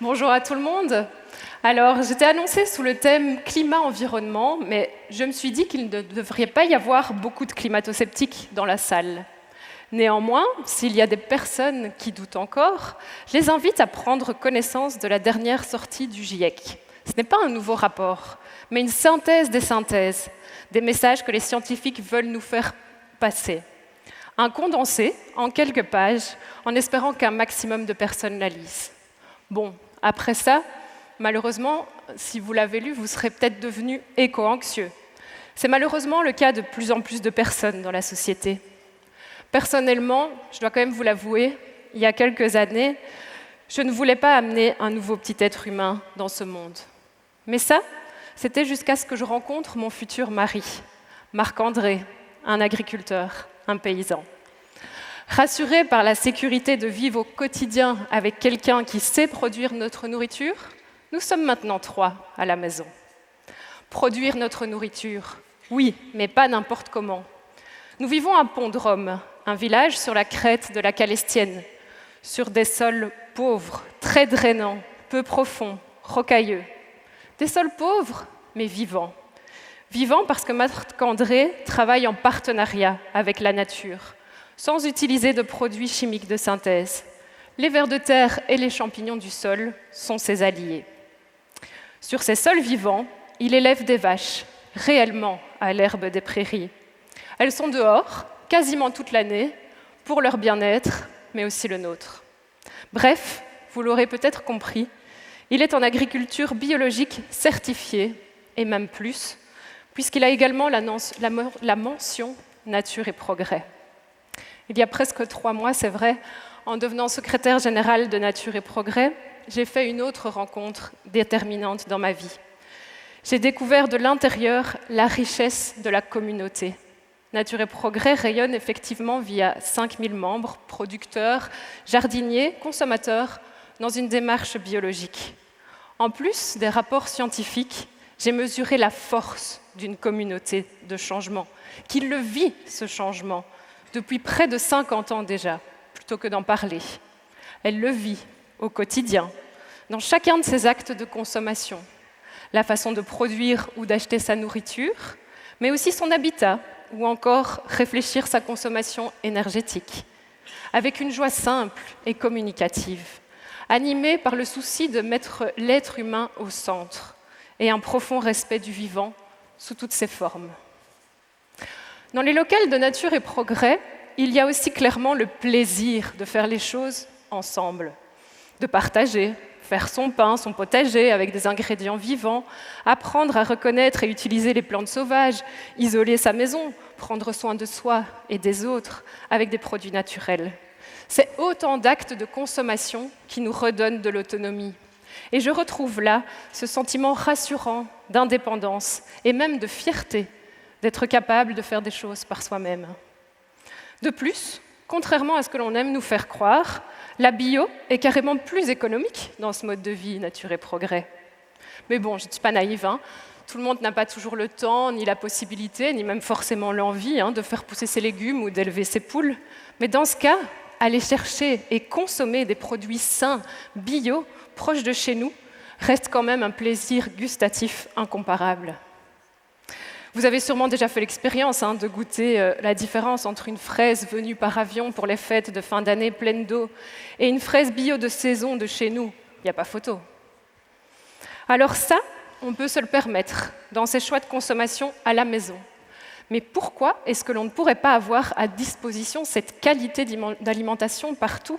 Bonjour à tout le monde. Alors, j'étais annoncée sous le thème climat-environnement, mais je me suis dit qu'il ne devrait pas y avoir beaucoup de climato-sceptiques dans la salle. Néanmoins, s'il y a des personnes qui doutent encore, je les invite à prendre connaissance de la dernière sortie du GIEC. Ce n'est pas un nouveau rapport, mais une synthèse des synthèses, des messages que les scientifiques veulent nous faire passer. Un condensé en quelques pages, en espérant qu'un maximum de personnes la lisent. Bon, après ça, malheureusement, si vous l'avez lu, vous serez peut-être devenu éco-anxieux. C'est malheureusement le cas de plus en plus de personnes dans la société. Personnellement, je dois quand même vous l'avouer, il y a quelques années, je ne voulais pas amener un nouveau petit être humain dans ce monde. Mais ça, c'était jusqu'à ce que je rencontre mon futur mari, Marc-André, un agriculteur, un paysan. Rassurés par la sécurité de vivre au quotidien avec quelqu'un qui sait produire notre nourriture, nous sommes maintenant 3 à la maison. Produire notre nourriture, oui, mais pas n'importe comment. Nous vivons à Pont-de-Rome, un village sur la crête de la Calestienne, sur des sols pauvres, très drainants, peu profonds, rocailleux. Des sols pauvres, mais vivants. Vivants parce que Marc-André travaille en partenariat avec la nature, sans utiliser de produits chimiques de synthèse. Les vers de terre et les champignons du sol sont ses alliés. Sur ces sols vivants, il élève des vaches, réellement à l'herbe des prairies. Elles sont dehors, quasiment toute l'année, pour leur bien-être, mais aussi le nôtre. Bref, vous l'aurez peut-être compris, il est en agriculture biologique certifiée, et même plus, puisqu'il a également la mention Nature et Progrès. Il y a presque 3 mois, c'est vrai, en devenant secrétaire général de Nature et Progrès, j'ai fait une autre rencontre déterminante dans ma vie. J'ai découvert de l'intérieur la richesse de la communauté. Nature et Progrès rayonne effectivement via 5000 membres, producteurs, jardiniers, consommateurs, dans une démarche biologique. En plus des rapports scientifiques, j'ai mesuré la force d'une communauté de changement, qui le vit, ce changement, depuis près de 50 ans déjà, plutôt que d'en parler. Elle le vit au quotidien, dans chacun de ses actes de consommation, la façon de produire ou d'acheter sa nourriture, mais aussi son habitat, ou encore réfléchir sa consommation énergétique, avec une joie simple et communicative, animée par le souci de mettre l'être humain au centre, et un profond respect du vivant sous toutes ses formes. Dans les locales de Nature et Progrès, il y a aussi clairement le plaisir de faire les choses ensemble, de partager, faire son pain, son potager avec des ingrédients vivants, apprendre à reconnaître et utiliser les plantes sauvages, isoler sa maison, prendre soin de soi et des autres avec des produits naturels. C'est autant d'actes de consommation qui nous redonnent de l'autonomie. Et je retrouve là ce sentiment rassurant d'indépendance et même de fierté d'être capable de faire des choses par soi-même. De plus, contrairement à ce que l'on aime nous faire croire, la bio est carrément plus économique dans ce mode de vie Nature et Progrès. Mais bon, je ne suis pas naïve, hein. Tout le monde n'a pas toujours le temps, ni la possibilité, ni même forcément l'envie de faire pousser ses légumes ou d'élever ses poules. Mais dans ce cas, aller chercher et consommer des produits sains, bio, proches de chez nous, reste quand même un plaisir gustatif incomparable. Vous avez sûrement déjà fait l'expérience de goûter la différence entre une fraise venue par avion pour les fêtes de fin d'année pleine d'eau et une fraise bio de saison de chez nous. Il n'y a pas photo. Alors ça, on peut se le permettre dans ses choix de consommation à la maison. Mais pourquoi est-ce que l'on ne pourrait pas avoir à disposition cette qualité d'alimentation partout?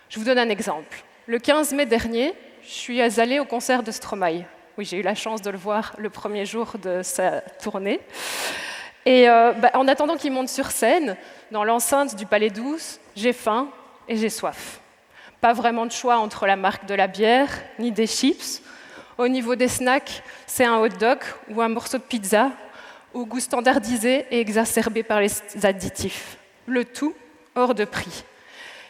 Je vous donne un exemple. Le 15 mai dernier, je suis allée au concert de Stromae. Oui, j'ai eu la chance de le voir le premier jour de sa tournée. Et en attendant qu'il monte sur scène, dans l'enceinte du Palais 12, j'ai faim et j'ai soif. Pas vraiment de choix entre la marque de la bière, ni des chips. Au niveau des snacks, c'est un hot dog ou un morceau de pizza, au goût standardisé et exacerbé par les additifs. Le tout hors de prix.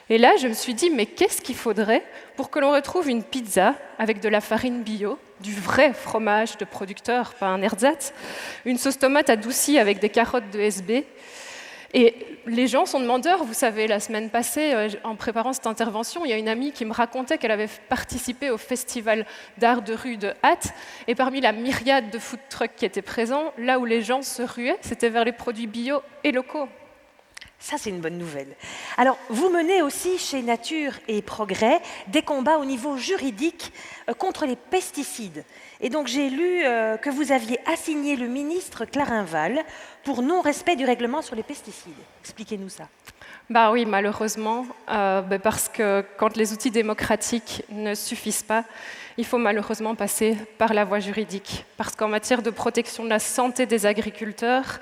Et là, je me suis dit, mais qu'est-ce qu'il faudrait pour que l'on retrouve une pizza avec de la farine bio, du vrai fromage de producteur, pas un ersatz, une sauce tomate adoucie avec des carottes de SB, Et les gens sont demandeurs. Vous savez, la semaine passée, en préparant cette intervention, il y a une amie qui me racontait qu'elle avait participé au festival d'art de rue de Hatt. Et parmi la myriade de food trucks qui étaient présents, là où les gens se ruaient, c'était vers les produits bio et locaux. Ça, c'est une bonne nouvelle. Alors, vous menez aussi chez Nature et Progrès des combats au niveau juridique contre les pesticides. Et donc, j'ai lu que vous aviez assigné le ministre Clarinval pour non-respect du règlement sur les pesticides. Expliquez-nous ça. Bah oui, malheureusement, parce que quand les outils démocratiques ne suffisent pas, il faut malheureusement passer par la voie juridique. Parce qu'en matière de protection de la santé des agriculteurs,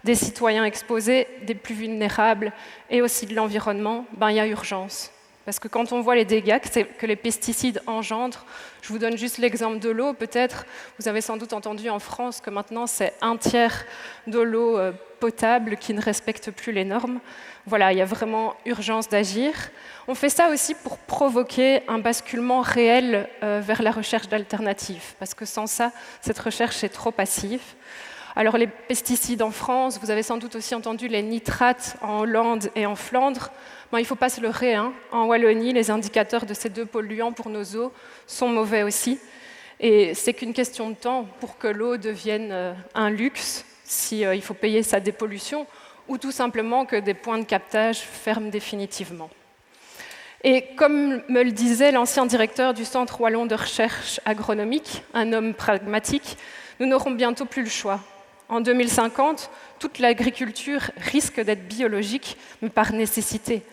des citoyens exposés, des plus vulnérables et aussi de l'environnement, il y a urgence. Parce que quand on voit les dégâts que les pesticides engendrent, je vous donne juste l'exemple de l'eau, peut-être, vous avez sans doute entendu en France que maintenant c'est 1/3 de l'eau potable qui ne respecte plus les normes. Voilà, il y a vraiment urgence d'agir. On fait ça aussi pour provoquer un basculement réel vers la recherche d'alternatives, parce que sans ça, cette recherche est trop passive. Alors les pesticides en France, vous avez sans doute aussi entendu les nitrates en Hollande et en Flandre. Il ne faut pas se leurrer, hein. En Wallonie, les indicateurs de ces deux polluants pour nos eaux sont mauvais aussi. Et c'est qu'une question de temps pour que l'eau devienne un luxe, si il faut payer sa dépollution, ou tout simplement que des points de captage ferment définitivement. Et comme me le disait l'ancien directeur du Centre wallon de recherche agronomique, un homme pragmatique, nous n'aurons bientôt plus le choix. En 2050, toute l'agriculture risque d'être biologique, mais par nécessité,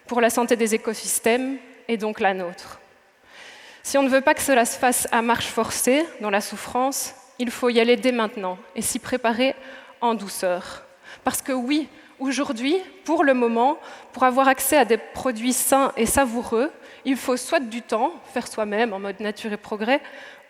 pour la santé des écosystèmes et donc la nôtre. Si on ne veut pas que cela se fasse à marche forcée, dans la souffrance, il faut y aller dès maintenant et s'y préparer en douceur. Parce que oui, aujourd'hui, pour le moment, pour avoir accès à des produits sains et savoureux, il faut soit du temps, faire soi-même en mode nature et progrès,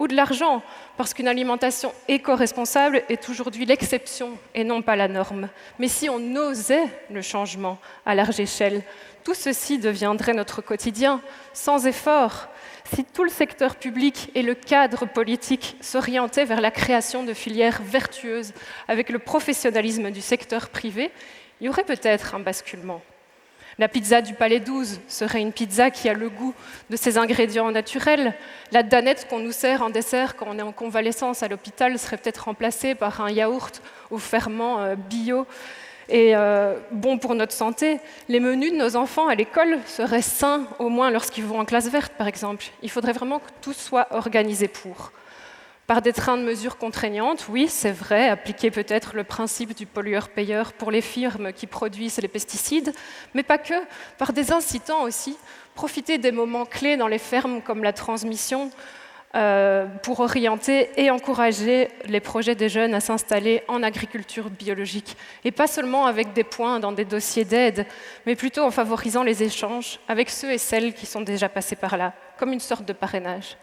ou de l'argent, parce qu'une alimentation éco-responsable est aujourd'hui l'exception et non pas la norme. Mais si on osait le changement à large échelle, tout ceci deviendrait notre quotidien, sans effort. Si tout le secteur public et le cadre politique s'orientaient vers la création de filières vertueuses avec le professionnalisme du secteur privé, il y aurait peut-être un basculement. La pizza du Palais 12 serait une pizza qui a le goût de ses ingrédients naturels. La danette qu'on nous sert en dessert quand on est en convalescence à l'hôpital serait peut-être remplacée par un yaourt au ferment bio et bon pour notre santé. Les menus de nos enfants à l'école seraient sains, au moins lorsqu'ils vont en classe verte, par exemple. Il faudrait vraiment que tout soit organisé pour. Par des trains de mesures contraignantes, oui, c'est vrai, appliquer peut-être le principe du pollueur-payeur pour les firmes qui produisent les pesticides, mais pas que, par des incitants aussi, profiter des moments clés dans les fermes comme la transmission pour orienter et encourager les projets des jeunes à s'installer en agriculture biologique. Et pas seulement avec des points dans des dossiers d'aide, mais plutôt en favorisant les échanges avec ceux et celles qui sont déjà passés par là, comme une sorte de parrainage.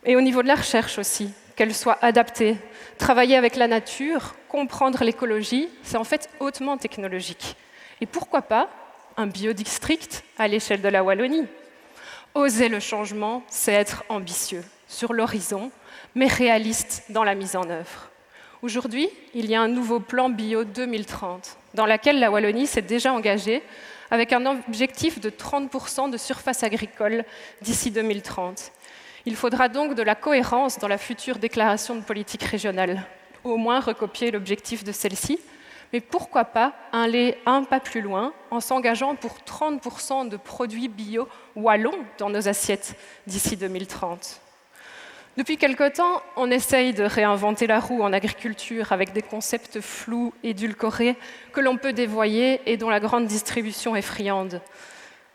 Et au niveau de la recherche aussi, qu'elle soit adaptée. Travailler avec la nature, comprendre l'écologie, c'est en fait hautement technologique. Et pourquoi pas un biodistrict à l'échelle de la Wallonie? Oser le changement, c'est être ambitieux, sur l'horizon, mais réaliste dans la mise en œuvre. Aujourd'hui, il y a un nouveau plan bio 2030, dans lequel la Wallonie s'est déjà engagée avec un objectif de 30% de surface agricole d'ici 2030. Il faudra donc de la cohérence dans la future déclaration de politique régionale, au moins recopier l'objectif de celle-ci, mais pourquoi pas aller un pas plus loin en s'engageant pour 30% de produits bio wallons dans nos assiettes d'ici 2030. Depuis quelque temps, on essaye de réinventer la roue en agriculture avec des concepts flous, édulcorés, que l'on peut dévoyer et dont la grande distribution est friande.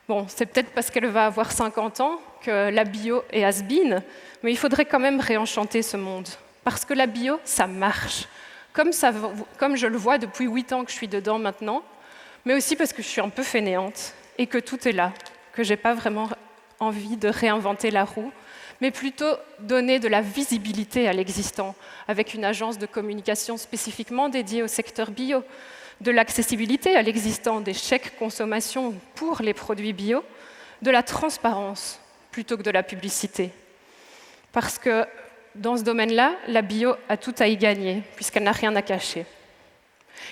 Bon, c'est peut-être parce qu'elle va avoir 50 ans que la bio est has-been, mais il faudrait quand même réenchanter ce monde. Parce que la bio, ça marche. Comme je le vois depuis 8 ans que je suis dedans maintenant, mais aussi parce que je suis un peu fainéante et que tout est là, que je n'ai pas vraiment envie de réinventer la roue, mais plutôt donner de la visibilité à l'existant, avec une agence de communication spécifiquement dédiée au secteur bio, de l'accessibilité à l'existant, des chèques consommation pour les produits bio, de la transparence plutôt que de la publicité. Parce que dans ce domaine-là, la bio a tout à y gagner, puisqu'elle n'a rien à cacher.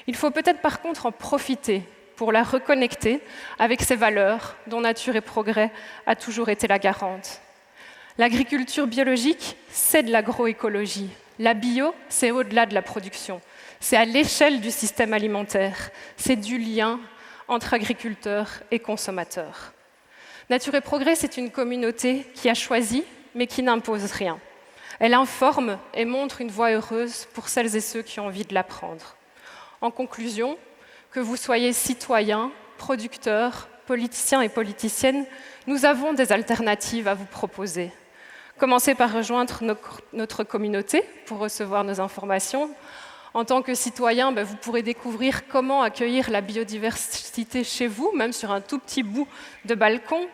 Il faut peut-être par contre en profiter pour la reconnecter avec ses valeurs dont Nature et Progrès a toujours été la garante. L'agriculture biologique, c'est de l'agroécologie. La bio, c'est au-delà de la production. C'est à l'échelle du système alimentaire. C'est du lien entre agriculteurs et consommateurs. Nature et Progrès, c'est une communauté qui a choisi, mais qui n'impose rien. Elle informe et montre une voie heureuse pour celles et ceux qui ont envie de la prendre. En conclusion, que vous soyez citoyens, producteurs, politiciens et politiciennes, nous avons des alternatives à vous proposer. Commencez par rejoindre notre communauté pour recevoir nos informations. En tant que citoyen, vous pourrez découvrir comment accueillir la biodiversité chez vous, même sur un tout petit bout de balcon.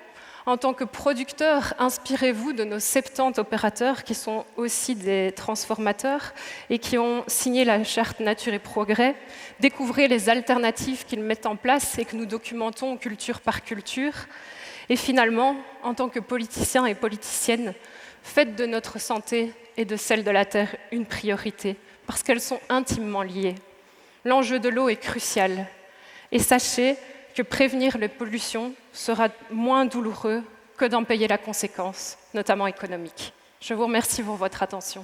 En tant que producteur, inspirez-vous de nos 70 opérateurs qui sont aussi des transformateurs et qui ont signé la charte Nature et Progrès. Découvrez les alternatives qu'ils mettent en place et que nous documentons culture par culture. Et finalement, en tant que politiciens et politiciennes, faites de notre santé et de celle de la Terre une priorité, parce qu'elles sont intimement liées. L'enjeu de l'eau est crucial. Et sachez que prévenir les pollutions sera moins douloureux que d'en payer la conséquence, notamment économique. Je vous remercie pour votre attention.